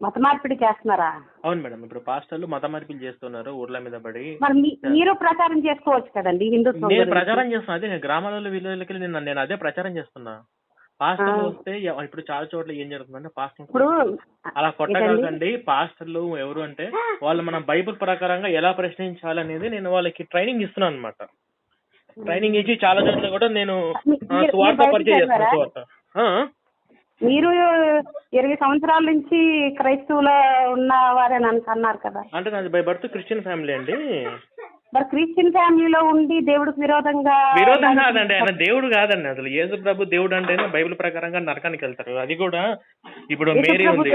మత మార్పిడి చేస్తున్నారా? అవును మేడం. ఇప్పుడు పాస్టర్లు మత మార్పిడి చేస్తున్నారు ఊర్ల మీద పడి. మరి మీరు ప్రచారం చేసుకోవచ్చు కదండి హిందుత్వం నేను గురించి. ప్రచారం చేస్తున్నా, అదే నేను గ్రామాలలో విలేజ్లకి నేను అదే ప్రచారం చేస్తున్నా. పాస్టర్లు వస్తే ఇప్పుడు చాలా చోట్ల ఏం జరుగుతుందంటే ఇప్పుడు పాస్టర్లు అలా కొట్టగలగండి. పాస్టర్లు ఎవరు అంటే వాళ్ళు మన బైబిల్ ప్రకారంగా ఎలా ప్రశ్నించాలనేది నేను వాళ్ళకి ట్రైనింగ్ ఇస్తున్నాను అనమాట. ట్రైనింగ్ ఇచ్చి చాలా చోట్ల కూడా నేను సువార్త పరిచయం చేస్తాను. సువార్త మీరు 20 సంవత్సరాల నుంచి క్రైస్తవుల ఉన్న వారని అన్నారు కదా. అంటే నాది బై బర్త్ క్రిస్టియన్ ఫ్యామిలీ అండి. మరి క్రిస్టియన్ ఫ్యామిలీలో ఉండి దేవుడికి విరోధం కాదండి. ఆయన దేవుడు కాదండి. అసలు యేసు ప్రభు దేవుడు అంటేనే బైబిల్ ప్రకారంగా నరకానికి వెళ్తారు. అది కూడా ఇప్పుడు మేరీ ఉంది,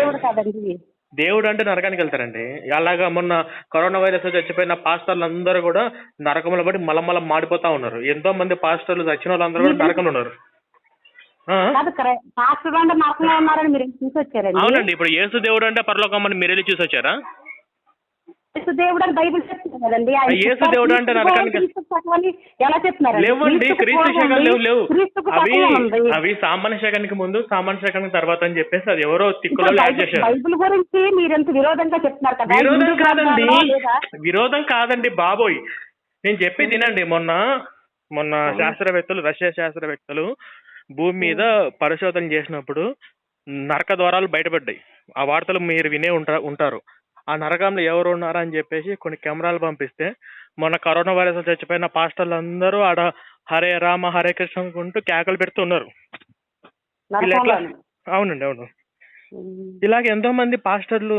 దేవుడు అంటే నరకానికి వెళ్తారండి. అలాగా మొన్న కరోనా వైరస్ చచ్చిపోయిన పాస్టర్లు అందరూ కూడా నరకంలో పడి మలమల మాడిపోతా ఉన్నారు. ఎంతో మంది పాస్టర్లు చచ్చిన వాళ్ళందరూ కూడా నరకంలో ఉన్నారు. అవునండి. ఇప్పుడు యేసు దేవుడు అంటే పరలోకమ్మని మీరు వెళ్ళి చూసి వచ్చారా? దేవుడు అని బైబిల్ చెప్తుంది కదండి. యేసు దేవుడు అంటే నరకానికి ఎలా చెప్తున్నారు? లేవండి, క్రీస్తు శకం లేవు. అవి సామాన్య శకానికి ముందు, సామాన్య శకానికి తర్వాత అని చెప్పేసి అది ఎవరో తిక్కులో యాడ్ చేశారు. బైబిల్ గురించి మీరెంత విరోధంగా చెప్తున్నారు కదా. విరోధం కాదండి బాబోయ్. నేను చెప్పి తినండి. మొన్న శాస్త్రవేత్తలు, రష్యా శాస్త్రవేత్తలు భూమి మీద పరిశోధన చేసినప్పుడు నరక ద్వారాలు బయటపడ్డాయి. ఆ వార్తలు మీరు వినే ఉంటారు. ఆ నరకంలో ఎవరు ఉన్నారా అని చెప్పేసి కొన్ని కెమెరాలు పంపిస్తే మొన్న కరోనా వైరస్ చచ్చిపోయిన పాస్టర్లు అందరూ ఆడ హరే రామ హరే కృష్ణ అనుకుంటూ కేకలు పెడుతున్నారు. అవునండి, అవును. ఇలాగ ఎంతో మంది పాస్టర్లు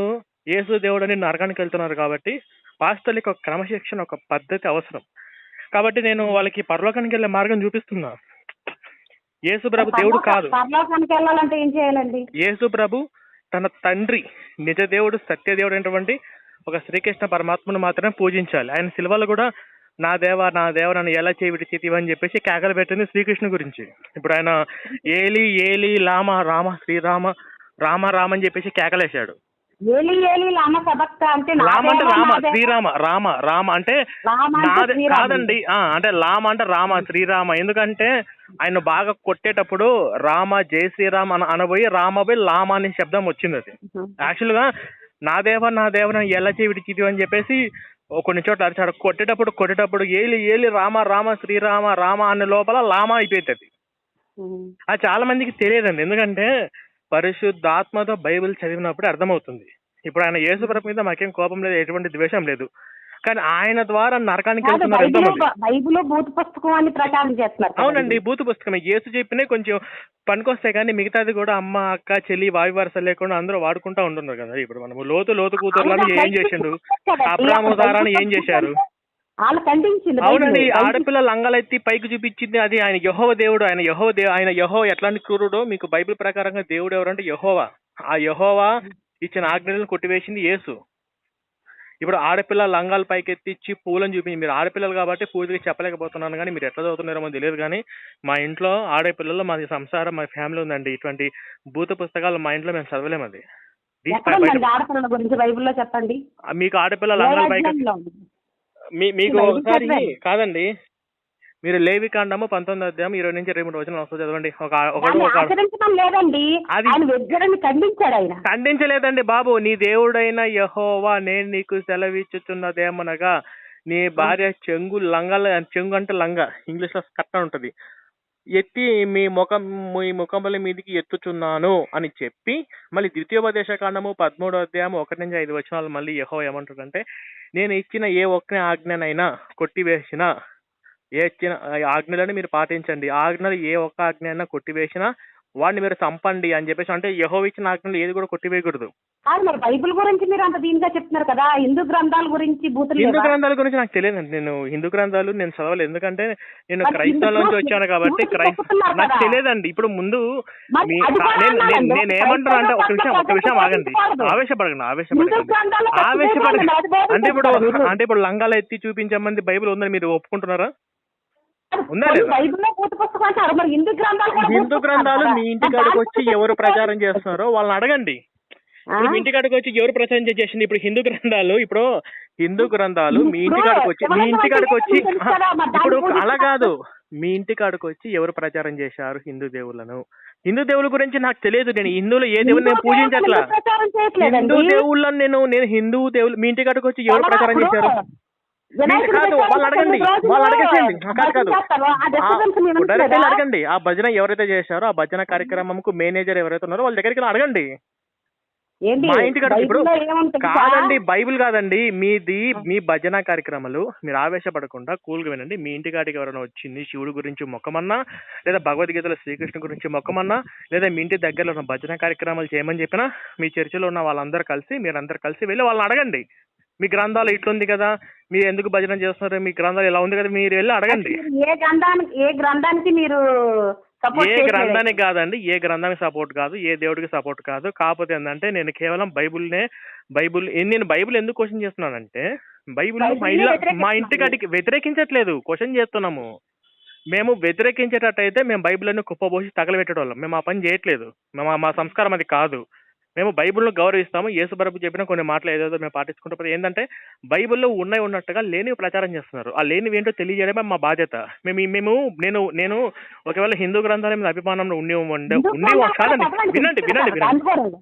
యేసు దేవుడు అని నరకానికి వెళ్తున్నారు. కాబట్టి పాస్టర్లకి ఒక క్రమశిక్షణ, ఒక పద్ధతి అవసరం. కాబట్టి నేను వాళ్ళకి పరలోకానికి వెళ్ళే మార్గం చూపిస్తున్నా. యేసు ప్రభు దేవుడు కాదు. యేసు ప్రభు తన తండ్రి నిజ దేవుడు, సత్య దేవుడు అయినటువంటి ఒక శ్రీకృష్ణ పరమాత్మను మాత్రమే పూజించాలి. ఆయన సిలువలో కూడా నా దేవా నా దేవ నన్ను ఎలా చేయి విడిచితివి అని చెప్పేసి కేకలు పెట్టింది శ్రీకృష్ణ గురించి. ఇప్పుడు ఆయన ఏలి ఏలి లామ రామ శ్రీరామ రామ రామ అని చెప్పేసి కేకలేశాడు. లామ అంటే రామ, శ్రీరామ రామ రామ అంటే కాదండి. అంటే లామ అంటే రామ శ్రీరామ. ఎందుకంటే ఆయన బాగా కొట్టేటప్పుడు రామ జై శ్రీరామ్ అనబోయి రామబోయి లామ అనే శబ్దం వచ్చింది. అది యాక్చువల్ గా నా దేవ ఎలా చేయి విడిచిది అని చెప్పేసి కొన్ని చోట్ల అరిచాడు. కొట్టేటప్పుడు ఏలి ఏలి రామ రామ శ్రీరామ రామ అనే లోపల లామ అయిపోతుంది. అది చాలా మందికి తెలియదండి. ఎందుకంటే పరిశుద్ధాత్మతో బైబిల్ చదివినప్పుడు అర్థమవుతుంది. ఇప్పుడు ఆయన యేసు ప్రభు మీద మాకేం కోపం లేదు, ఎటువంటి ద్వేషం లేదు. కానీ ఆయన ద్వారా నరకానికి వెళ్తున్నారు ఎంతో మంది. అవునండి, బూతు పుస్తకమే. యేసు చెప్పినే కొంచెం పనికొస్తాయి కానీ మిగతాది కూడా అమ్మ అక్క చెల్లి వావి వరుస లేకుండా అందరూ వాడుకుంటా ఉంటున్నారు కదా. ఇప్పుడు మనము లోతు కూతుర్లను ఏం చేసిండు, అబ్రాముదారాన్ని ఏం చేశారు? అవునండి, ఆడపిల్ల లంగలెత్తి పైకి చూపించింది అది ఆయన యెహోవా దేవుడు. ఆయన యెహోవా ఎట్లాంటి క్రూరుడో మీకు బైబిల్ ప్రకారంగా దేవుడు ఎవరంటే యెహోవా. ఆ యెహోవా ఇచ్చిన ఆజ్ఞలను కొట్టివేసింది యేసు. ఇప్పుడు ఆడపిల్ల లంగాలు పైకెత్తిచ్చి పూలను చూపించి, మీరు ఆడపిల్లలు కాబట్టి పూర్తిగా చెప్పలేకపోతున్నాను కానీ మీరు ఎట్లా చదువుతున్నారో తెలియదు. కానీ మా ఇంట్లో ఆడపిల్లలు, మాది సంసారం, మా ఫ్యామిలీ ఉందండి. ఇటువంటి భూత పుస్తకాలు మా ఇంట్లో మేము చదవలేము. అది మీకు ఆడపిల్ల లంగాలు పైకి మీకు ఒకసారి కాదండి, మీరు లేవికాండము 19వ అధ్యాయం 20 నుంచి 23 వచనం వస్తుంది చదవండి. ఖండించలేదండి బాబు. నీ దేవుడైన యెహోవా నేను నీకు సెలవిచ్చుచున్నదేమనగా నీ భార్య చెంగు అంటే లంగా, ఇంగ్లీష్ లో స్కర్ట్ ఉంటది, ఎత్తి మీ ముఖముల మీదికి ఎత్తుచున్నాను అని చెప్పి మళ్ళీ ద్వితీయోపదేశ కాండము 13వ అధ్యాయం 1 నుంచి 5 వచనాలు మళ్ళీ యెహోవా ఏమంటాడంటే నేను ఇచ్చిన ఏ ఒక్క ఆజ్ఞనైనా కొట్టివేసిన, ఏ ఇచ్చిన ఆజ్ఞలను మీరు పాటించండి, ఆజ్ఞలు ఏ ఒక్క ఆజ్ఞ అయినా కొట్టివేసినా వాడిని మీరు చంపండి అని చెప్పేసి. అంటే యెహోవా ఇచ్చిన ఆజ్ఞలు ఏది కూడా కొట్టివేయకూడదు. బైబిల్ గురించి మీరు అంత దీనిగా చెప్తున్నారు కదా. హిందూ గ్రంథాల గురించి నాకు తెలియదండి. నేను హిందూ గ్రంథాలు నేను చదవలేదు. ఎందుకంటే నేను క్రైస్తవం నుంచి వచ్చాను కాబట్టి నాకు తెలియదండి. ఇప్పుడు ముందు నేను ఏమంటాను అంటే ఒక విషయం ఆగండి, ఆవేశపడకండి. అంటే ఇప్పుడు లంగాలు ఎత్తి చూపించే మంది బైబిల్ ఉందని మీరు ఒప్పుకుంటున్నారా? ఉందా లేదా? హిందూ గ్రంథాలు మీ ఇంటికాడికి వచ్చి ఎవరు ప్రచారం చేస్తున్నారో వాళ్ళని అడగండి. ఇప్పుడు మీ ఇంటికాడికి వచ్చి ఎవరు ప్రచారం చేసింది? ఇప్పుడు హిందూ గ్రంథాలు మీ ఇంటికాడికి వచ్చి ఇప్పుడు అలా కాదు, మీ ఇంటికాడికి వచ్చి ఎవరు ప్రచారం చేశారు హిందూ దేవుళ్ళను? హిందూ దేవుళ్ళ గురించి నాకు తెలియదు. నేను హిందువులు ఏ దేవుని నేను పూజించట్లా. ప్రచారం హిందూ చేయట్లేదండి. దేవుళ్ళని నేను హిందూ దేవుళ్ళు మీ ఇంటి కాడికి వచ్చి ఎవరు ప్రచారం చేశారు? కాదు, వాళ్ళు అడగండి, వాళ్ళు అడగండి. డైరెక్ట్ అడగండి. ఆ భజన ఎవరైతే చేశారో ఆ భజన కార్యక్రమంకు మేనేజర్ ఎవరైతే ఉన్నారో వాళ్ళ దగ్గరికి వెళ్ళి అడగండి. మా ఇంటి కాడ ఇప్పుడు కాదండి, బైబిల్ కాదండి మీది. మీ భజన కార్యక్రమాలు మీరు ఆవేశపడకుండా కూల్గా వినండి. మీ ఇంటి కాడికి ఎవరైనా వచ్చింది శివుడి గురించి మొక్కమన్నా, లేదా భగవద్గీతలో శ్రీకృష్ణ గురించి మొక్కమన్నా, లేదా మీ ఇంటి దగ్గరలో ఉన్న భజన కార్యక్రమాలు చేయమని చెప్పినా, మీ చర్చిలో ఉన్న వాళ్ళందరూ కలిసి మీరందరూ కలిసి వెళ్ళి వాళ్ళని అడగండి. మీ గ్రంథాలు ఇట్లుంది కదా, మీరు ఎందుకు భజన చేస్తున్నారు, మీ గ్రంథాలు ఇలా ఉంది కదా, మీరు వెళ్ళి అడగండి. ఏ గ్రంథానికి మీరు ఏ గ్రంథానికి కాదండి, ఏ గ్రంథానికి సపోర్ట్ కాదు, ఏ దేవుడికి సపోర్ట్ కాదు. కాకపోతే ఏంటంటే నేను కేవలం నేను బైబిల్ ఎందుకు క్వశ్చన్ చేస్తున్నానంటే, బైబిల్ మా ఇంటికాడికి వ్యతిరేకించట్లేదు, క్వశ్చన్ చేస్తున్నాము. మేము వ్యతిరేకించేటట్టయితే మేము బైబిల్ని కుప్పబోసి తగలబెట్టేటోళ్ళం. మేము ఆ పని చేయట్లేదు. మా సంస్కారం అది కాదు. మేము బైబిల్ను గౌరవిస్తాము. యేసుప్రభు చెప్పిన కొన్ని మాటలు ఏదేదో మేము పాటించుకుంటాం. ఏంటంటే బైబిల్లో ఉన్నట్టుగా లేనివి ప్రచారం చేస్తున్నారు. ఆ లేనివి ఏంటో తెలియజేయడమే మా బాధ్యత. నేను ఒకవేళ హిందూ గ్రంథాల మీద అభిమానంలో కాదండి, వినండి.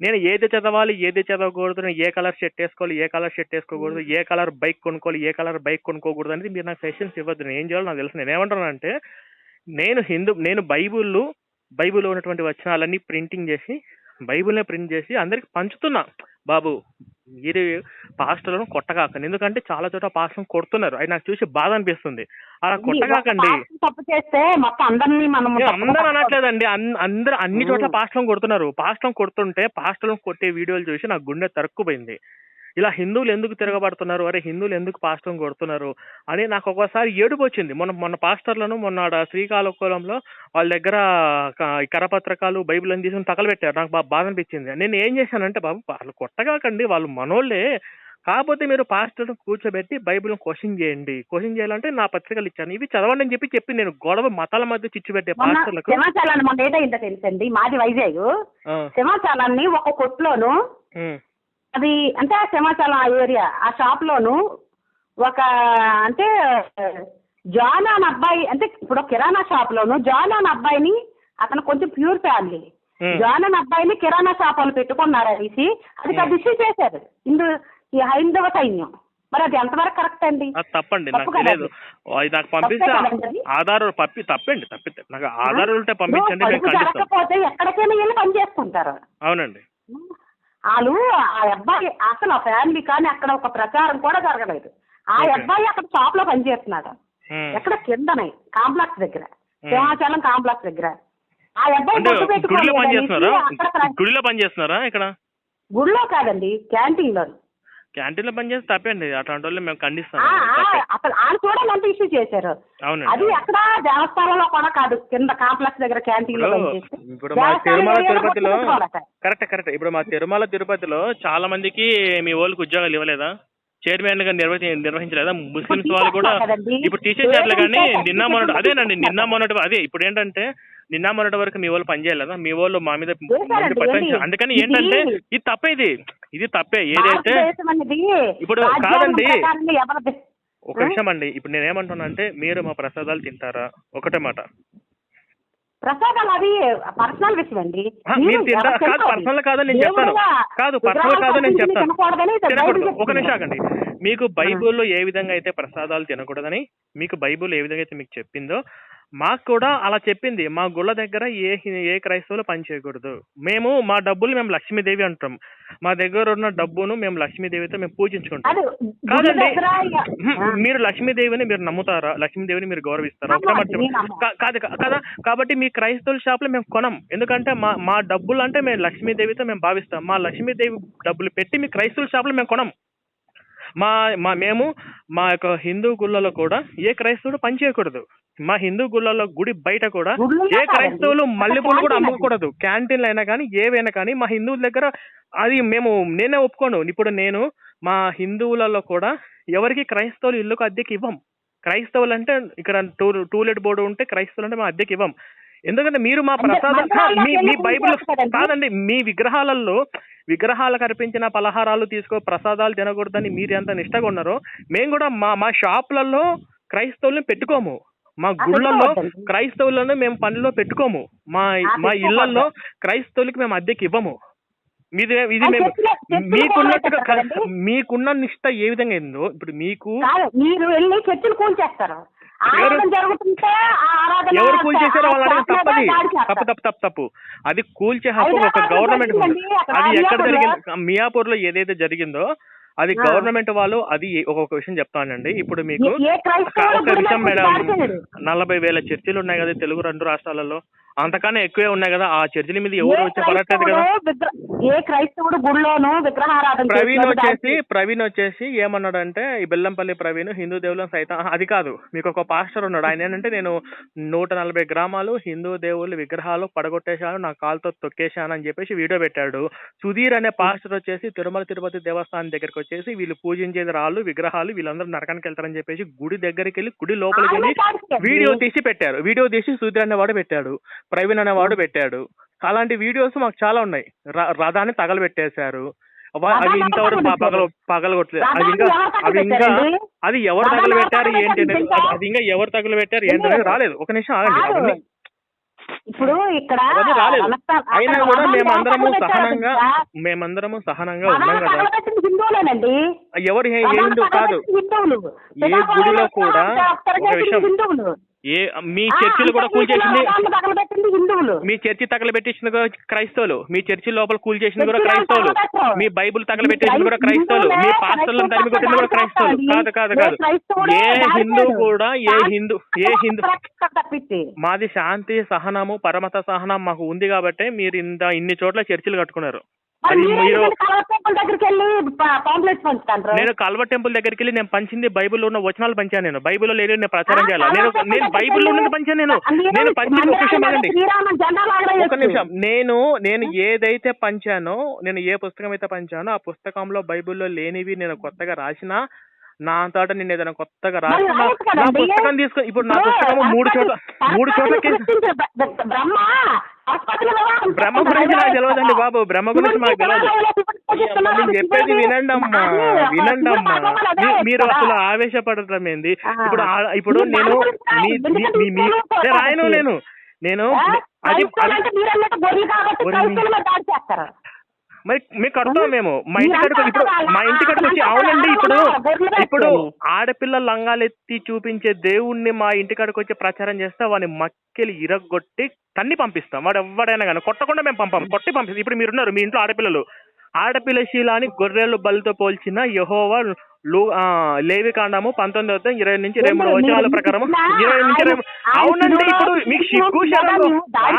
నేను ఏది చదవాలి, ఏది చదవకూడదు, నేను ఏ కలర్ షర్ట్ వేసుకోవాలి, ఏ కలర్ షర్ట్ వేసుకోకూడదు, ఏ కలర్ బైక్ కొనుక్కోవాలి, ఏ కలర్ బైక్ కొనుక్కోకూడదు అనేది మీరు నాకు సజెషన్స్ ఇవ్వద్దు. నేను ఏం చేయాలో నాకు తెలుసు. నేను ఏమంటానంటే నేను బైబిల్లో ఉన్నటువంటి వచనాలన్నీ బైబిల్నే ప్రింట్ చేసి అందరికి పంచుతున్నా. బాబు మీరు పాస్టర్లను కొట్టగాకండి, ఎందుకంటే చాలా చోట పాస్టర్లను కొడుతున్నారు. అది నాకు చూసి బాధ అనిపిస్తుంది. అలా కొట్టగాకండి. తప్పు చేస్తే మొత్తం అందరూ అనట్లేదండి, అందరూ అన్ని చోట్ల పాస్టర్లను కొడుతున్నారు. పాస్టర్లను కొడుతుంటే పాస్టర్లను కొట్టే వీడియోలు చూసి నాకు గుండె తరుక్కుపోయింది. ఇలా హిందువులు ఎందుకు తిరగబడుతున్నారు, అరే హిందువులు ఎందుకు పాస్టర్లను కొడుతున్నారు అని నాకు ఒకసారి ఏడుపు వచ్చింది. మొన్న పాస్టర్లను మొన్న శ్రీకాకుళంలో వాళ్ళ దగ్గర కరపత్రకాలు బైబిల్ అని తీసుకుని తగలబెట్టారు. నాకు బాధ అనిపించింది. నేను ఏం చేశానంటే, బాబు వాళ్ళు కొట్టగాకండి, వాళ్ళు మనోళ్ళే. కాకపోతే మీరు పాస్టర్ను కూర్చోబెట్టి బైబిల్ని క్వశ్చన్ చేయండి. క్వశ్చన్ చేయాలంటే నా పత్రికలు ఇచ్చాను, ఇవి చదవండి అని చెప్పి నేను గొడవ మతాల మధ్య చిచ్చు పెట్టే పాస్టర్లకు తెలుసండి. మాది వైజాగ్. సింహాచలాన్ని ఒక కొట్లోను అది అంటే ఆ సింహాచలం ఆ ఏరియా ఆ షాప్ లోను ఒక అంటే జాన్ అని అబ్బాయి, అంటే ఇప్పుడు కిరాణా షాప్ లోను జాన్ అని అబ్బాయిని, అతను కొంచెం ప్యూర్ ఫ్యామిలీ, జాన్ అని అబ్బాయిని కిరాణా షాప్ వాళ్ళు పెట్టుకున్నారు అనేసి అది పెద్ద ఇష్యూ చేశారు ఈ హైందవ సైన్యం. మరి అది ఎంతవరకు కరెక్ట్ అండి? తప్పండి, నాకు తెలియదు. నాకు పంపిస్తే ఆధారాలు తప్పండి. నాకు ఆధారాలు ఉంటే పంపించండి. జరగకపోతే ఎక్కడికైనా వెళ్ళి పని చేసుకుంటారు. అవునండి. వాళ్ళు ఆ అబ్బాయి అసలు ఆ ఫ్యామిలీ కానీ అక్కడ ఒక ప్రచారం కూడా జరగలేదు. ఆ అబ్బాయి అక్కడ షాప్ లో పనిచేస్తున్నాడు. ఎక్కడ కిందనే కాంప్లెక్స్ దగ్గర, సింహాచలం కాంప్లెక్స్ దగ్గర. ఆ అబ్బాయి గుడిలో పనిచేస్తున్నారా? ఇక్కడ గుడిలో కాదండి, క్యాంటీన్ లో. క్యాంటీన్ లో పనిచేస్తే తప్పండి. అట్లాంటి వాళ్ళు మేము ఖండిస్తాం. అసలు వాళ్ళు కూడా ఎంత ఇష్యూ చేశారు. అది ఎక్కడ దేవస్థానంలో కూడా కాదు, కింద కాంప్లెక్స్ దగ్గర క్యాంటీన్ లో. ఇప్పుడు మా తిరుమల తిరుపతిలో కరెక్ట్. ఇప్పుడు మా తిరుమల తిరుపతిలో చాలా మందికి మీ వాళ్ళకి ఉద్యోగాలు ఇవ్వలేదా? చైర్మన్ గా నిర్వహించలేదా? ముస్లిమ్స్ వాళ్ళు కూడా ఇప్పుడు తీసేసారులే. కానీ నిన్న మొన్నటి అదే ఇప్పుడు ఏంటంటే నిన్న మొన్నటి వరకు మీ వాళ్ళు పనిచేయలేదా? మీ వాళ్ళు మా మీద అందుకని ఏంటంటే ఇది తప్పే. ఏదైతే ఇప్పుడు కాదండి, ఒక నిమిషం అండి. ఇప్పుడు నేనేమంటున్నా అంటే, మీరు మా ప్రసాదాలు తింటారా? ఒకటే మాట. ప్రసాదాలు అది పర్సనల్ విషయం అండి. మీరు తింటారా? కాదు, పర్సనల్ కాదని నేను చెప్తాను. ఒక నిమిషం ఆగండి. మీకు బైబుల్లో ఏ విధంగా అయితే ప్రసాదాలు తినకూడదని మీకు బైబుల్ ఏ విధంగా అయితే మీకు చెప్పిందో మాకు కూడా అలా చెప్పింది. మా గుళ్ళ దగ్గర ఏ క్రైస్తవులు పని చేయకూడదు. మా డబ్బులు మేము లక్ష్మీదేవి అంటాం. మా దగ్గర ఉన్న డబ్బును మేము లక్ష్మీదేవితో మేము పూజించుకుంటాం. కాదండి, మీరు లక్ష్మీదేవిని మీరు నమ్ముతారా? లక్ష్మీదేవిని మీరు గౌరవిస్తారా? కాదు కదా. కాబట్టి మీ క్రైస్తవుల షాప్లో మేము కొనం. ఎందుకంటే మా డబ్బులు అంటే మేము లక్ష్మీదేవితో మేము భావిస్తాం. మా లక్ష్మీదేవి డబ్బులు పెట్టి మీ క్రైస్తవుల షాప్లో మేము కొనం. మేము మా యొక్క హిందూ గుళ్ళలో కూడా ఏ క్రైస్తవుడు పని చేయకూడదు. మా హిందూ గుళ్ళలో గుడి బయట కూడా ఏ క్రైస్తవులు మల్లెపూలు కూడా అమ్ముకోకూడదు. క్యాంటీన్లు అయినా కానీ ఏవైనా కానీ మా హిందువుల దగ్గర అది నేనే ఒప్పుకోను. ఇప్పుడు నేను మా హిందువులలో కూడా ఎవరికి క్రైస్తవులు ఇల్లుకు అద్దెకి ఇవ్వం. క్రైస్తవులు అంటే ఇక్కడ టూలెట్ బోర్డు ఉంటే క్రైస్తవులు అంటే మా అద్దెకి ఇవ్వం. ఎందుకంటే మీరు మా ప్రసాదం మీ బైబిల్ కాదండి, మీ విగ్రహాలకు అర్పించిన పలహారాలు ప్రసాదాలు తినకూడదని మీరు ఎంత నిష్టగా ఉన్నారో మేము కూడా మా షాపులలో క్రైస్తవుల్ని పెట్టుకోము. మా గుళ్ళల్లో క్రైస్తవులను మేము పనిలో పెట్టుకోము. మా ఇళ్లలో క్రైస్తవులకి మేము అద్దెకి ఇవ్వము. ఇది మేము మీకున్నట్టుగా మీకున్న నిష్ట ఏ విధంగా అయిందో ఇప్పుడు మీకు మీరు వెళ్ళి చర్చిలు కూల్చేస్తారు. ఎవరు కూల్ చేశారో వాళ్ళు అడగ తప్పు. అది కూల్చే హక్కు ఒక గవర్నమెంట్. అది ఎక్కడ జరిగింది? మియాపూర్ లో ఏదైతే జరిగిందో అది గవర్నమెంట్ వాళ్ళు. అది ఒక విషయం చెప్తానండి. ఇప్పుడు మీకు ఒక విషయం మేడం, 40,000 చర్చిలు ఉన్నాయి కదా తెలుగు 2 రాష్ట్రాలలో, అంతకన్నా ఎక్కువే ఉన్నాయి కదా. ఆ చర్చిల మీద ఎవరు వచ్చి పడట్లేదు కదా. ఏ క్రైస్తవుడు గుడిలోను విగ్రహారాధన ప్రవీణ్ వచ్చేసి ఏమన్నాడంటే, ఈ బెల్లంపల్లి ప్రవీణ్ హిందూ దేవుళ్ళని సైతం, అది కాదు, మీకు ఒక పాస్టర్ ఉన్నాడు, ఆయన ఏంటంటే నేను 140 గ్రామాలు హిందూ దేవుళ్ళ విగ్రహాలు పడగొట్టేశాను, నా కాలుతో తొక్కేశాను అని చెప్పేసి వీడియో పెట్టాడు. సుధీర్ అనే పాస్టర్ వచ్చేసి తిరుమల తిరుపతి దేవస్థానం దగ్గరికి వచ్చేసి వీళ్ళు పూజించేది రాళ్ళు విగ్రహాలు, వీళ్ళందరూ నరకానికి వెళ్తారని చెప్పేసి గుడి దగ్గరికి వెళ్ళి గుడి లోపలికి వెళ్ళి వీడియో తీసి పెట్టారు. వీడియో తీసి సుధీర్ అనేవాడు పెట్టాడు, ప్రవీణ్ అనేవాడు పెట్టాడు. అలాంటి వీడియోస్ మాకు చాలా ఉన్నాయి. రథాన్ని తగలబెట్టేశారు. అవి ఇంతవరకు పగలగొట్టలేదు. అది ఎవరు తగలబెట్టారు ఏంటి, అది ఇంకా ఎవరు తగలబెట్టారు ఏంటనేది రాలేదు. ఒక నిమిషం ఆగండి. ఇప్పుడు ఇక్కడ రాలేదు. అయినా కూడా మేమందరము సహనంగా ఉన్నాం కదా. ఎవరు ఏ హిందూ కాదు, ఏ గుడిలో కూడా ఒక విషయం, మీ చర్చిలు కూడా కూల్ చేసింది మీ చర్చి తగలబెట్టేసింది కూడా క్రైస్తవులు, మీ చర్చి లోపల కూల్ చేసింది కూడా క్రైస్తవులు, మీ బైబుల్ తగలబెట్టేసింది కూడా క్రైస్తవులు, మీ పాస్టర్లను తరిమి కొట్టింది కూడా క్రైస్తవులు. కాదు ఏ హిందూ కూడా ఏ హిందూ మాది శాంతి సహనము పరమత సహనం మాకు ఉంది కాబట్టి మీరు ఇన్ని చోట్ల చర్చిలు కట్టుకున్నారు. నేను కల్వర్ టెంపుల్ దగ్గరికి వెళ్ళి నేను పంచింది బైబుల్లో ఉన్న వచనాలు పంచాను. నేను బైబుల్లో లేదు నేను ప్రచారం చేయాలి. నేను బైబుల్లో ఉన్నది పంచాను. నేను పంచింది ఒక విషయం ఆగండి, ఒక నిమిషం. నేను ఏదైతే పంచానో, నేను ఏ పుస్తకం అయితే పంచానో ఆ పుస్తకంలో బైబుల్లో లేనివి నేను కొత్తగా రాసినా, నా అంతటా నేను ఏదైనా కొత్తగా రాసిన నా పుస్తకం తీసుకొని, ఇప్పుడు నా పుస్తకం 3 చోట్లకి బ్రహ్మ గురించి నాకు తెలియదండి బాబు, బ్రహ్మ గురించి మాకు తెలియదు. నేను చెప్పేది వినండి అమ్మా. మీరు అసలు ఆవేశపడటం ఏంది? ఇప్పుడు నేను రాయను నేను అది మరి మీకు కడతాం మేము. మా ఇంటికి వచ్చి అవునండి. ఇప్పుడు ఆడపిల్ల లంగాలెత్తి చూపించే దేవుణ్ణి మా ఇంటికాడికి వచ్చి ప్రచారం చేస్తే వాడిని మక్కెలు ఇరగొట్టి తన్ని పంపిస్తాం. వాడు ఎవడైనా కానీ కొట్టకుండా మేము కొట్టి పంపిస్తాం. ఇప్పుడు మీరున్నారు, మీ ఇంట్లో ఆడపిల్ల శీలాన్ని గొర్రెలు బలితో పోల్చిన యెహోవా లేవి కాండము 19:20-23 వచనాల ప్రకారం 20-20. అవునండి. ఇప్పుడు మీకు సిగ్గు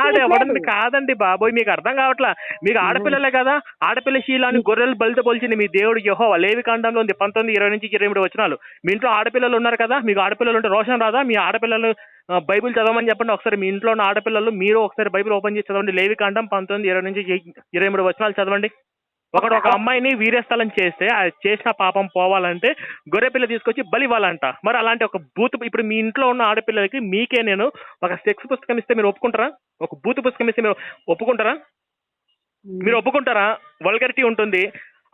ఆడెవడండి కాదండి బాబోయ్, మీకు అర్థం కావట్లా. మీకు ఆడపిల్లలే కదా. ఆడపిల్ల శీలాన్ని గొర్రెలు బలితో పోల్చింది మీ దేవుడు యెహోవా. లేవి కాండంలో ఉంది 19:20-23 వచనాలు. మీ ఇంట్లో ఆడపిల్లలు ఉన్నారు కదా, మీకు ఆడపిల్లలు ఉంటే రోషన్ రాదా? మీ ఆడపిల్లలు బైబిల్ చదవమని చెప్పండి ఒకసారి. మీ ఇంట్లో ఉన్న ఆడపిల్లలు మీరు ఒకసారి బైబిల్ ఓపెన్ చేసి చదవండి. లేవి కాండం 19:20-23 వచనాలు చదవండి. ఒక అమ్మాయిని వీర్యస్థలం చేస్తే చేసిన పాపం పోవాలంటే గొర్రెపిల్ల తీసుకొచ్చి బలి ఇవ్వాలంట. మరి అలాంటి ఒక బూత్ ఇప్పుడు మీ ఇంట్లో ఉన్న ఆడపిల్లలకి మీకే నేను ఒక సెక్స్ పుస్తకం ఇస్తే మీరు ఒప్పుకుంటారా? ఒక బూత్ పుస్తకం ఇస్తే మీరు ఒప్పుకుంటారా? మీరు ఒప్పుకుంటారా? వల్గరిటీ ఉంటుంది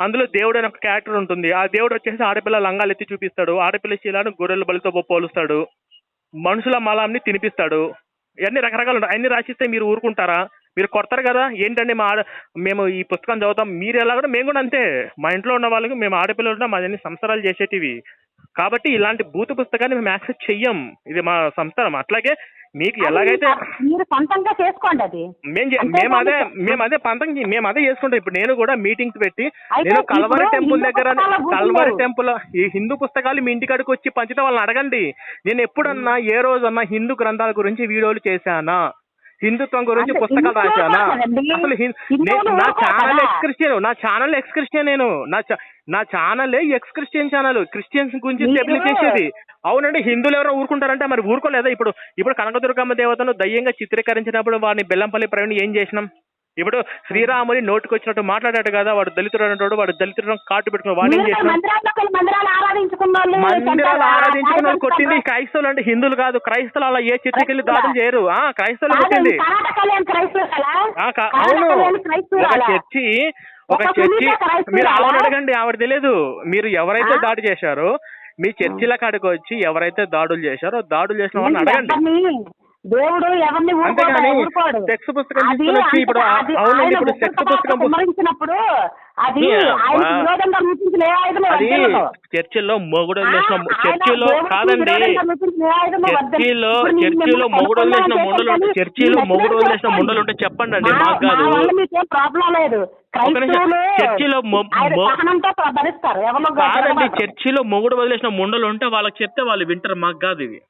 అందులో, దేవుడు అనే ఒక క్యారెక్టర్ ఉంటుంది. ఆ దేవుడు వచ్చేసి ఆడపిల్ల లంగాలు ఎత్తి చూపిస్తాడు, ఆడపిల్ల శీలాను గొర్రెల బలితో పోలుస్తాడు, మనుషుల మలాంని తినిపిస్తాడు, ఇవన్నీ రకరకాలు ఉంటాయి. అన్ని రాసిస్తే మీరు ఊరుకుంటారా? మీరు కొడతారు కదా. ఏంటంటే మేము ఈ పుస్తకం చదువుతాం, మీరు ఎలా కూడా మేము కూడా అంతే. మా ఇంట్లో ఉన్న వాళ్ళకి మేము ఆడపిల్లలు ఉన్నా మాదన్ని సంసారాలు చేసేటివి కాబట్టి ఇలాంటి భూత పుస్తకాన్ని మేము యాక్సెప్ట్ చెయ్యం. ఇది మా సంస్థ. అట్లాగే మీకు ఎలాగైతే మీరు సొంతంగా చేసుకోండి. అది మేము అదే చేసుకుంటాం. ఇప్పుడు నేను కూడా మీటింగ్స్ పెట్టి నేను కల్వరి టెంపుల్ ఈ హిందూ పుస్తకాలు మీ ఇంటికాడికి వచ్చి పంచితే వాళ్ళని అడగండి. నేను ఎప్పుడన్నా ఏ రోజన్నా హిందూ గ్రంథాల గురించి వీడియోలు చేశానా? హిందుత్వం గురించి పుస్తకాలు రాశానా? అసలు నా ఛానల్ ఎక్స్ క్రిస్టియన్ నేను నా channel ex Christian channel, Christians గురించి చేసేది. అవునండి. హిందువులు ఎవరో ఊరుకుంటారంటే మరి ఊరుకోలేదా? ఇప్పుడు కనకదుర్గమ్మ దేవతను దయ్యంగా చిత్రీకరించినప్పుడు వాడిని బెల్లంపల్లి ప్రవీణ్ ఏం చేసినాం? ఇప్పుడు శ్రీరాముని నోటికి వచ్చినట్టు మాట్లాడాడు కదా, వాడు దళితుడు అంటాడు, వాడు దళితుడు కాటు పెట్టుకున్నాడు, వాడు ఏం చేసినాడు? మందిరాలు ఆరాధించుకున్న వాళ్ళు కొట్టింది క్రైస్తవులు. అంటే హిందువులు కాదు, క్రైస్తవులు అలా ఏ చర్చికి వెళ్ళి దాడులు చేయరు. క్రైస్తవులు కొట్టింది. అవును. ఒక చర్చి మీరు ఆవిడ అడగండి, ఆవిడ తెలియదు. మీరు ఎవరైతే దాడి చేశారో మీ చర్చిల కాడికి వచ్చి ఎవరైతే దాడులు చేశారో దాడులు చేసిన వాళ్ళని అడగండి. దేవుడు ఎవరిని అంతేగాని సెక్స్ పుస్తకం తీసుకుని వచ్చి ఇప్పుడు అవునండి ఇప్పుడు సెక్స్ పుస్తకం అది చర్చిల్లో మొగుడు వదిలేసిన చర్చిలో కాదండి చర్చిలో మొగుడు వదిలేసిన ముండలు ఉంటే చర్చిలో మొగుడు వదిలేసిన ముండలు ఉంటే చెప్పండి అండి, మాకు కాదు. ప్రాబ్లం లేదు. చర్చిలో కాదండి చర్చిలో మొగుడు వదిలేసిన ముండలు ఉంటే వాళ్ళకి చెప్తే వాళ్ళు వింటారు, మాకు కాదు ఇది.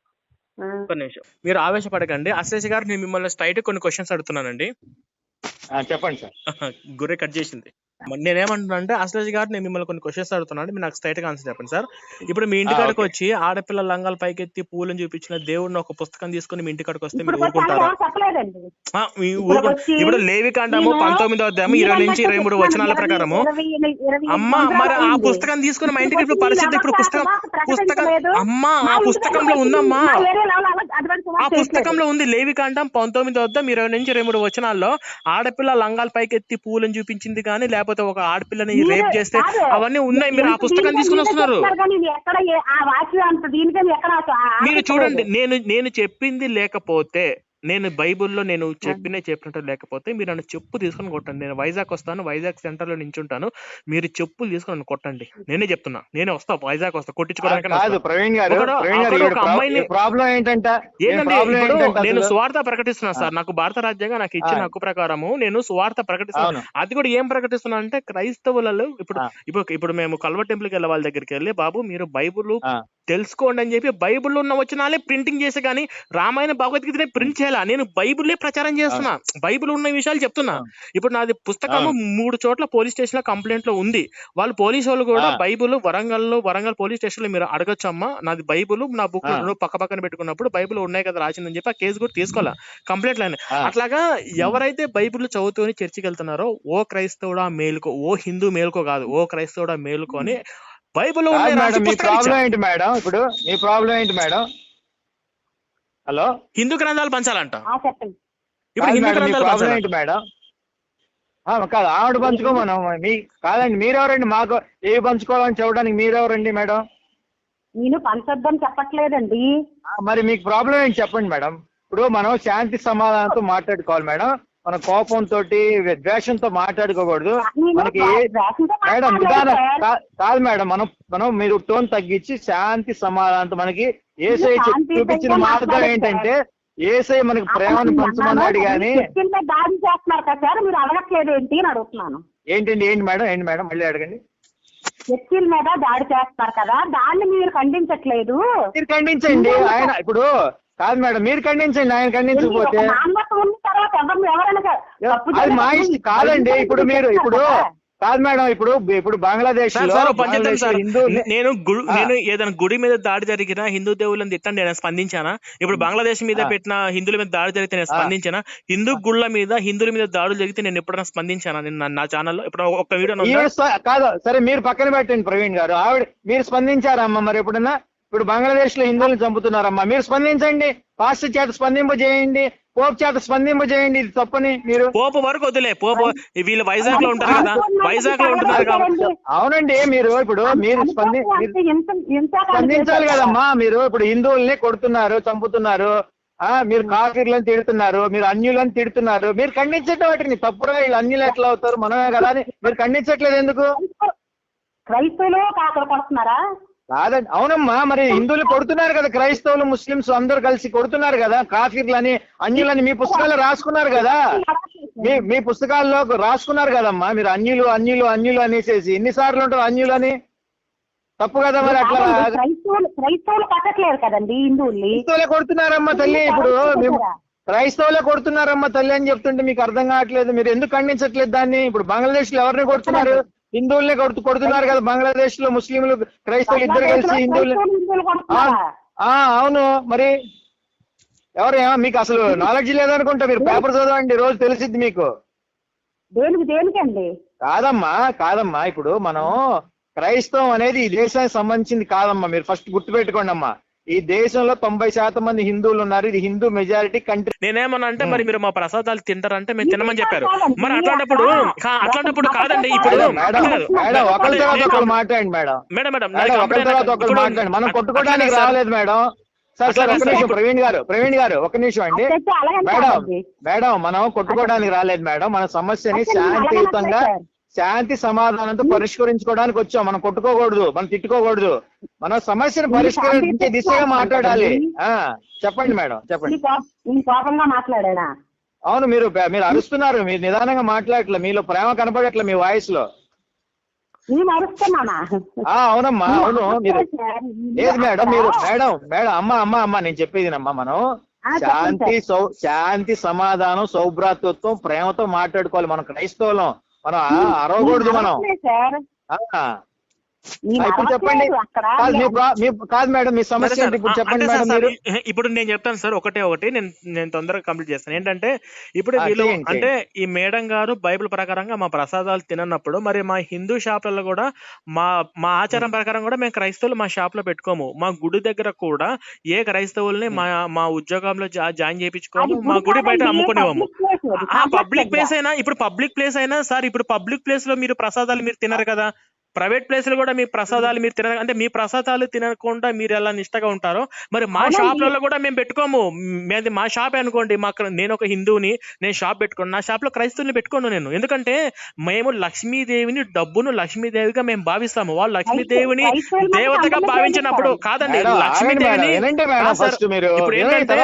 ఒక నిమిషం మీరు ఆవేశపడకండి. అశ్లేష గారు నేను మిమ్మల్ని స్ట్రైట్ కొన్ని క్వశ్చన్స్ అడుగుతున్నానండి. చెప్పండి సార్. గుర్రె కట్ చేసింది. నేనేమంటున్నా అంటే అశ్లేష గారు నేను మిమ్మల్ని కొన్ని క్వశ్చన్స్ అడుగుతున్నాను, మీరు నాకు స్ట్రైట్ గా ఆన్సర్ చెప్పండి సార్. ఇప్పుడు మీ ఇంటికాడికి వచ్చి ఆడపిల్ల లంగాలు పైకెత్తి పూలను చూపించిన దేవుడిని ఒక పుస్తకం తీసుకుని మీ ఇంటికాడికి వస్తే మీరు ఊరుకుంటారా? ఇప్పుడు లేవికాండము 19వ అధ్యాయం 20 నుంచి 23 వచనాల ప్రకారము అమ్మ మరి ఆ పుస్తకం తీసుకుని మా ఇంటికి ఇప్పుడు పరిస్థితి ఇప్పుడు పుస్తకం అమ్మ ఆ పుస్తకంలో ఉందమ్మా, ఆ పుస్తకంలో ఉంది. లేవికాండం 19వ అధ్యాయం 20 నుంచి 23 వచనాల్లో ఆడపిల్ల లంగాలు పైకెత్తి పూలను చూపించింది కానీ లేకపోతే ఒక ఆడపిల్లని రేప్ చేస్తే అవన్నీ ఉన్నాయి. మీరు ఆ పుస్తకాన్ని తీసుకుని వస్తున్నారు. మీరు చూడండి, నేను చెప్పింది లేకపోతే నేను బైబుల్లో నేను చెప్పినట్టు లేకపోతే మీరు నన్ను చెప్పు తీసుకొని కొట్టండి. నేను వైజాగ్ వస్తాను, వైజాగ్ సెంటర్ లో నించుంటాను, మీరు చెప్పులు తీసుకొని నన్ను కొట్టండి. నేనే చెప్తున్నా, నేనే వస్తా, వైజాగ్ వస్తా, కొట్టించుకోవడానికి. నేను స్వార్థ ప్రకటిస్తున్నాను సార్, నాకు భారత రాజ్యాంగం నాకు ఇచ్చిన హక్కు ప్రకారము నేను స్వార్థ ప్రకటిస్తున్నాను. అది కూడా ఏం ప్రకటిస్తున్నా అంటే క్రైస్తవులలో ఇప్పుడు మేము కల్వ టెంపుల్కి వెళ్ళే వాళ్ళ దగ్గరికి వెళ్ళి బాబు మీరు బైబుల్ తెలుసుకోండి అని చెప్పి బైబుల్లో ఉన్న వచనాలే ప్రింటింగ్ చేసే కానీ రామాయణ భగవద్గీతనే ప్రింట్ చేయాలా? నేను బైబుల్లే ప్రచారం చేస్తున్నా, బైబుల్ ఉన్న విషయాలు చెప్తున్నా. ఇప్పుడు నాది పుస్తకము 3 చోట్ల పోలీస్ స్టేషన్ లో కంప్లైంట్ లో ఉంది. వాళ్ళు పోలీసు వాళ్ళు కూడా బైబుల్ వరంగల్ పోలీస్ స్టేషన్ లో మీరు అడగొచ్చమ్మా, నాది బైబుల్ నా బుక్ పక్క పక్కన పెట్టుకున్నప్పుడు బైబుల్ ఉన్నాయి కదా రాసిందని చెప్పి ఆ కేసు కూడా తీసుకోవాలా, కంప్లైంట్ లైన్. అట్లాగా ఎవరైతే బైబుల్ చదువుతూని చర్చికి వెళ్తున్నారో ఓ క్రైస్తవుడా మేలుకో, ఓ హిందూ మేలుకో కాదు, ఓ క్రైస్తవుడా మేలుకో అని బైబిల్ హలో హిందూ గ్రంథాలు పంచాలంట. ఇప్పుడు హిందూ గ్రంథాలు ఏంటి మేడం? కాదు ఆవిడ పంచుకోమను. కాదండి మీరెవరండి మాకు ఏవి పంచుకోవాలని చెప్పడానికి? మీరెవరండి మేడం? నేను పంచొద్దని చెప్పట్లేదండి. మరి మీకు ప్రాబ్లం ఏంటి చెప్పండి మేడం. ఇప్పుడు మనం శాంతి సమాధానంతో మాట్లాడుకోవాలి మేడం, మన కోపంతో ద్వేషంతో మాట్లాడుకోకూడదు. మనకి మేడం విధానం కాదు మేడం, మనం మీరు టోన్ తగ్గించి శాంతి సమాధానంతో మనకి యేసయ్య చూపించిన మార్గం ఏంటంటే యేసయ్య మనకి ప్రేమను పంచమన్నాడు కానీ దాడి చేస్తున్నారు కదా సార్, మీరు అడగట్లేదు ఏంటి అని అడుగుతున్నాను. ఏంటి మేడం మళ్ళీ అడగండి. చర్చిల మీద దాడి చేస్తున్నారు కదా, దాన్ని మీరు ఖండించట్లేదు. మీరు ఖండించండి. ఆయన ఇప్పుడు కాదు మేడం, మీరు ఖండించండి, ఆయన ఖండించకపోతే అది మా ఇష్టం కాదండి. ఇప్పుడు మీరు కాదు మేడం, ఇప్పుడు బంగ్లాదేశ్ నేను ఏదైనా గుడి మీద దాడి జరిగినా హిందూ దేవుళ్ళని తిట్టండి నేను స్పందించానా? ఇప్పుడు బంగ్లాదేశ్ మీద పెట్టిన హిందువుల మీద దాడి జరిగితే నేను స్పందించానా? హిందూ గుళ్ళ మీద హిందువుల మీద దాడులు జరిగితే నేను ఎప్పుడైనా స్పందించానా? నేను నా ఛానల్లో ఇప్పుడు ఒక వీడియో కాదు. సరే మీరు పక్కన పెట్టండి ప్రవీణ్ గారు, మీరు స్పందించారమ్మా మరి ఎప్పుడన్నా? ఇప్పుడు బంగ్లాదేశ్ లో హిందువులను చంపుతున్నారమ్మా, మీరు స్పందించండి, పాస్టర్ చేత స్పందింపజేయండి, పోప్ చేత స్పందింపజేయండి. ఇది తప్పని మీరు పోపు వరకు వదిలే, పోపు వీళ్ళు వైజాగ్ లో ఉంటారు కదా, వైజాగ్ లో ఉంటున్నారు కాబట్టి. అవునండి, మీరు స్పందించాలి కదమ్మా. మీరు ఇప్పుడు హిందువుల్ని కొడుతున్నారు, చంపుతున్నారు, మీరు కాఫీర్లను తిడుతున్నారు, మీరు అన్యులను తిడుతున్నారు, మీరు ఖండించట్టు వాటిని. తప్పుగా వీళ్ళు అన్యులు ఎట్లా అవుతారు మనమే కదా అని మీరు ఖండించట్లేదు ఎందుకు? క్రైస్తవులు కాకలు కొడుతున్నారా? కాదండి, అవునమ్మా, మరి హిందువులు కొడుతున్నారు కదా, క్రైస్తవులు ముస్లింస్ అందరూ కలిసి కొడుతున్నారు కదా, కాఫీర్లని అన్యులని మీ పుస్తకాల్లో రాసుకున్నారు కదా, మీ పుస్తకాల్లో రాసుకున్నారు కదమ్మా. మీరు అన్యులు అన్యులు అన్యులు అనేసేసి ఎన్నిసార్లు ఉంటారు అన్యులని? తప్పు కదా మరి. అట్లా క్రైస్తవులు పట్టట్లేదు కదండి, హిందువులే కొడుతున్నారమ్మా తల్లి. ఇప్పుడు క్రైస్తవులే కొడుతున్నారమ్మా తల్లి అని చెప్తుంటే మీకు అర్థం కావట్లేదు, మీరు ఎందుకు ఖండించట్లేదు దాన్ని? ఇప్పుడు బంగ్లాదేశ్ లో ఎవరిని కొడుతున్నారు? హిందువులనే కొడుతున్నారు కదా బంగ్లాదేశ్ లో, ముస్లింలు క్రైస్తవులు ఇద్దరు కలిసి హిందువులు. అవును, మరి మీకు అసలు నాలెడ్జ్ లేదనుకుంటా, మీరు పేపర్ చదవండి, రోజు తెలిసిద్ది మీకు. దేనికండి? కాదమ్మా, ఇప్పుడు మనం క్రైస్తవం అనేది ఈ దేశానికి సంబంధించింది కాదమ్మా, మీరు ఫస్ట్ గుర్తుపెట్టుకోండి అమ్మా. ఈ దేశంలో 90% మంది హిందువులు ఉన్నారు. ఇది హిందూ మెజారిటీ కంట్రీ. నేనేమన్నా అంటే మరి మీరు మా ప్రసాదాలు తింటారంటే మేము తినమని చెప్పారు. మరి అట్లాంటప్పుడు కాదండి. ఇప్పుడు మేడం ఒకరి తర్వాత ఒకరు మాట్లాడండి మేడం. మేడం ఒకరి తర్వాత ఒకరు మాట్లాడండి. మనం కొట్టుకోవడానికి రాలేదు మేడం. సార్ ఒక నిమిషం ప్రవీణ్ గారు ఒక నిమిషం అండి. మేడం మనం కొట్టుకోవడానికి రాలేదు మేడం. మన సమస్యని శాంతియుతంగా శాంతి సమాధానంతో పరిష్కరించుకోవడానికి వచ్చాం. మనం కొట్టుకోకూడదు, మనం తిట్టుకోకూడదు. మన సమస్యను పరిష్కరించే దిశగా మాట్లాడాలి. చెప్పండి మేడం, చెప్పండి. మాట్లాడానా? అవును, మీరు అరుస్తున్నారు. మీరు నిదానంగా మాట్లాడట్లే. మీలో ప్రేమ కనపడట్లే మీ వాయిస్ లో. అవునమ్మా, అవును. మీరు లేదు మేడం, మీరు మేడం అమ్మ నేను చెప్పేదినమ్మా. మనం శాంతి సమాధానం సౌభ్రాతృత్వం ప్రేమతో మాట్లాడుకోవాలి. మనం క్రైస్తవులం, మనం అరవకూడదు. మనం ఇప్పుడు చెప్పండి. కాదు మేడం, మీ సమస్య ఇప్పుడు చెప్పండి మేడం. మీరు ఇప్పుడు నేను చెప్తాను సార్. ఒకటి నేను తొందరగా కంప్లీట్ చేస్తాను. ఏంటంటే ఇప్పుడు వీళ్ళు అంటే ఈ మేడం గారు బైబిల్ ప్రకారంగా మా ప్రసాదాలు తిననప్పుడు మరి మా హిందూ షాపులలో కూడా మా ఆచారం ప్రకారం కూడా మేము క్రైస్తవులు మా షాప్ లో పెట్టుకోము. మా గుడి దగ్గర కూడా ఏ క్రైస్తవుల్ని మా ఉద్యోగంలో జాయిన్ చేయించుకోము. మా గుడి బయట అమ్ముకునేవాము. పబ్లిక్ ప్లేస్ అయినా ఇప్పుడు పబ్లిక్ ప్లేస్ అయినా సార్, ఇప్పుడు పబ్లిక్ ప్లేస్ లో మీరు ప్రసాదాలు మీరు తినరు కదా. ప్రైవేట్ ప్లేస్ లో కూడా మీ ప్రసాదాలు మీరు తిన అంటే మీ ప్రసాదాలు తినకుండా మీరు ఎలా నిష్టగా ఉంటారో మరి మా షాప్లలో కూడా మేము పెట్టుకోము. మా షాప్ అనుకోండి, నేను ఒక హిందువుని, నేను షాప్ పెట్టుకోను. నా షాప్ లో క్రైస్తవుని పెట్టుకోను నేను. ఎందుకంటే మేము లక్ష్మీదేవిని డబ్బును లక్ష్మీదేవిగా మేము భావిస్తాము. వాళ్ళు లక్ష్మీదేవిని దేవతగా భావించినప్పుడు కాదండి. లక్ష్మీదేవిని ఇప్పుడు ఏంటంటే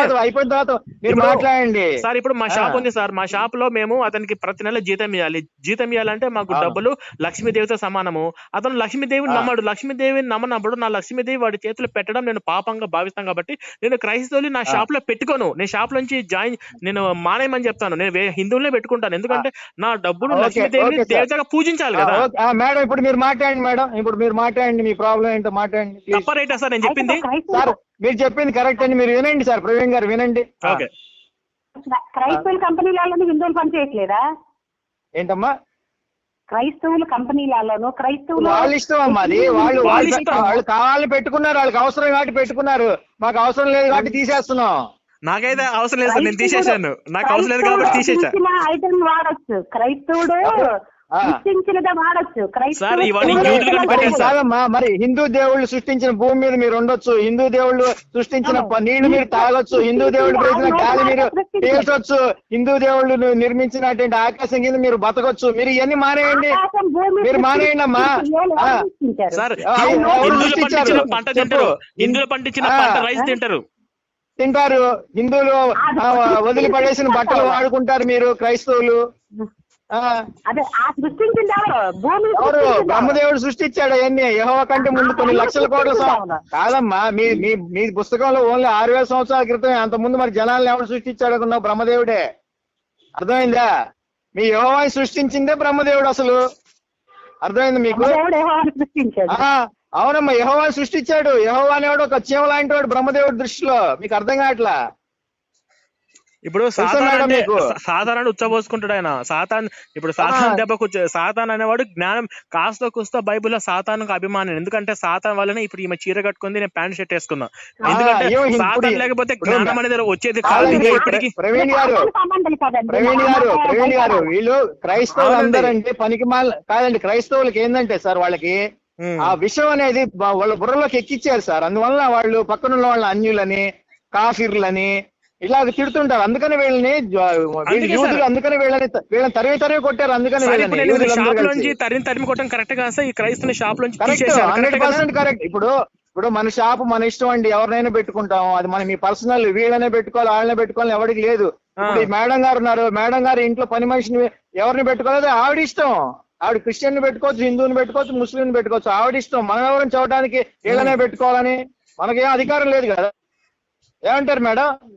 సార్, ఇప్పుడు మా షాప్ ఉంది సార్. మా షాప్ లో మేము అతనికి ప్రతి నెల జీతం ఇవ్వాలంటే మాకు డబ్బులు లక్ష్మీదేవితో సమానము. అతను లక్ష్మీదేవిని నమ్మడు. లక్ష్మీదేవిని నమ్మనప్పుడు నా లక్ష్మీదేవి వాడి చేతులు పెట్టడం నేను పాపంగా భావిస్తాను. కాబట్టి నేను క్రైస్తవులు నా షాప్ లో పెట్టుకోను. నేను షాప్ నుంచి నేను మానేయమని చెప్తాను. నేను హిందువులనే పెట్టుకుంటాను. ఎందుకంటే నా డబ్బులు లక్ష్మీదేవిని దేవతగా పూజించాలి కదా. మేడం ఇప్పుడు మీరు మాట్లాడండి. మేడం ఇప్పుడు మీరు మాట్లాడండి. మీ ప్రాబ్లం ఏంటో మాట్లాడండి. తప్ప రైటా సార్ నేను చెప్పింది? సార్ మీరు చెప్పింది కరెక్ట్ అండి. మీరు వినండి సార్, ప్రవీణ్ గారు వినండి. ఓకే. క్రైస్తవ కంపెనీలలో హిందువులు పనిచేయట్లేదా? ఏంటమ్మా? క్రైస్తవుల కంపెనీలలోనూ క్రైస్తవులు వాళ్ళ ఇష్టం అమ్మా అది. వాళ్ళు కావాలని పెట్టుకున్నారు, వాళ్ళకి అవసరం కాబట్టి పెట్టుకున్నారు. మాకు అవసరం లేదు కాబట్టి తీసేస్తున్నాం. నాకైతే అవసరం లేదు సార్, నేను తీసేసాను. నాకు అవసరం లేదు కాబట్టి తీసేసా. ఐటమ్ వాడచ్చు, క్రైస్తవుడు వాడచ్చు. కాదమ్మా, మరి హిందూ దేవుళ్ళు సృష్టించిన భూమి మీద మీరు ఉండొచ్చు, హిందూ దేవుళ్ళు సృష్టించిన నీళ్లు మీరు తాగొచ్చు, హిందూ దేవుళ్ళు పెంచిన గాలి మీరు పీల్చొచ్చు, హిందూ దేవుళ్ళు నిర్మించినటువంటి ఆకాశం కింద మీరు బతకొచ్చు. మీరు ఇవన్నీ మానేయండి, మీరు మానేయండి అమ్మా. తింటారు హిందువులు, వదిలిపడేసిన బట్టలు వాడుకుంటారు మీరు క్రైస్తవులు. ఎవరు? బ్రహ్మదేవుడు సృష్టించాడు అవన్నీ. యెహోవా కంటే ముందు కొన్ని లక్షల కోట్ల కాదమ్మా. మీ పుస్తకంలో ఓన్లీ 6000 సంవత్సరాల క్రితం, అంత ముందు మరి జనాలను ఎవరు సృష్టించాడు అనుకున్నావు? బ్రహ్మదేవుడే. అర్థమైందా? మీ యెహోవాని సృష్టించిందే బ్రహ్మదేవుడు అసలు. అర్థమైంది మీకు? అవునమ్మా, యెహోవాని సృష్టించాడు. యెహోవా అనేవాడు ఒక చీమ లాంటి వాడు బ్రహ్మదేవుడి దృష్టిలో. మీకు అర్థం కావట్లా? ఇప్పుడు సాతాన్ ఉచ్చబోసుకుంటాడు ఆయన. ఇప్పుడు సాతాన్ దెబ్బకు సాతాన్ అనేవాడు జ్ఞానం కాస్త కూస్త బైబుల్లో సాతానుకు అభిమానం. ఎందుకంటే సాతాన్ వల్లనే ఇప్పుడు ఈమె చీర కట్టుకుంది, నేను ప్యాంట్ షర్ట్ వేసుకున్నా. ఎందుకంటే సాతాన్ లేకపోతే జ్ఞానం అనేది వచ్చేది కాదు. ఇప్పటికి ప్రవీణ్ గారు వీళ్ళు క్రైస్తవులు అందరంటే పనికి కాదండి. క్రైస్తవులకి ఏంటంటే సార్, వాళ్ళకి ఆ విషయం అనేది వాళ్ళ బుర్రలోకి ఎక్కిచ్చారు సార్. అందువల్ల వాళ్ళు పక్కనున్న వాళ్ళ అన్యులని, కాఫీర్లని ఇలాగ తిడుతుంటారు. అందుకని వీళ్ళని అందుకని వీళ్ళని తరిమి కొట్టారు. అందుకని తరిమి కొట్టడం కరెక్ట్ గా ఈ క్రైస్తవ షాప్ నుంచి కరెక్ట్, 100% కరెక్ట్. ఇప్పుడు మన షాప్ మన ఇష్టం అండి, ఎవరినైనా పెట్టుకుంటాం. అది మన మీ పర్సనల్. వీళ్ళనే పెట్టుకోవాలి, వాళ్ళనే పెట్టుకోవాలి ఎవరికి లేదు. ఇప్పుడు మేడం గారు ఉన్నారు, మేడం గారు ఇంట్లో పని మనిషిని ఎవరిని పెట్టుకోవాలి ఆవిడ ఇష్టం. ఆవిడ క్రిస్టియన్ ని పెట్టుకోవచ్చు, హిందువుని పెట్టుకోవచ్చు, ముస్లింని పెట్టుకోవచ్చు, ఆవిడ ఇష్టం. మనం ఎవరిని చూడడానికి వీళ్ళనే పెట్టుకోవాలని మనకేం అధికారం లేదు కదా. ఏమంటారు మేడం?